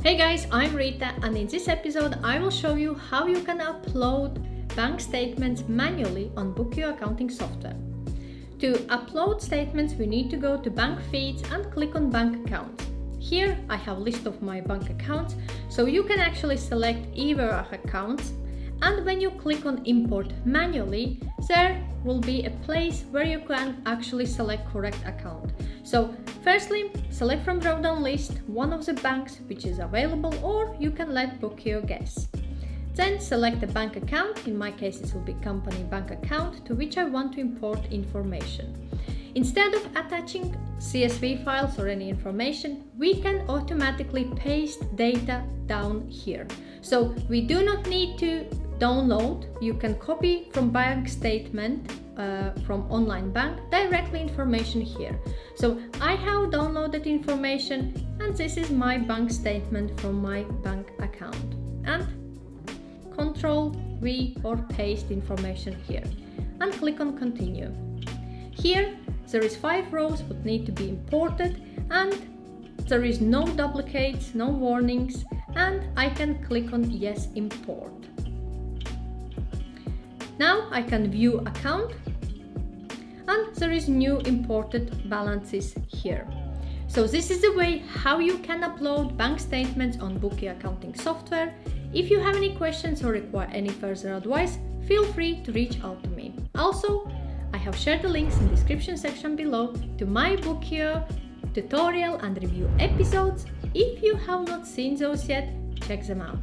Hey guys, I'm Rita, and in this episode I will show you how you can upload bank statements manually on Bokio accounting software. To upload statements, we need to go to bank feeds and click on bank accounts. Here I have a list of my bank accounts, so you can actually select either of accounts, and when you click on import manually, there will be a place where you can actually select correct account. So firstly, select from drop-down list one of the banks which is available, or you can let Bokio guess. Then select the bank account, in my case it will be company bank account, to which I want to import information. Instead of attaching CSV files or any information, we can automatically paste data down here. So we do not need to download. You can copy from bank statement from online bank directly information here. So I have downloaded information, and this is my bank statement from my bank account. And Control V or paste information here and click on continue. Here there is 5 rows that need to be imported, and there is no duplicates, no warnings, and I can click on yes import. Now I can view account, and there is new imported balances here. So this is the way how you can upload bank statements on Bokio accounting software. If you have any questions or require any further advice, feel free to reach out to me. Also, I have shared the links in the description section below to my Bokio tutorial and review episodes. If you have not seen those yet, check them out.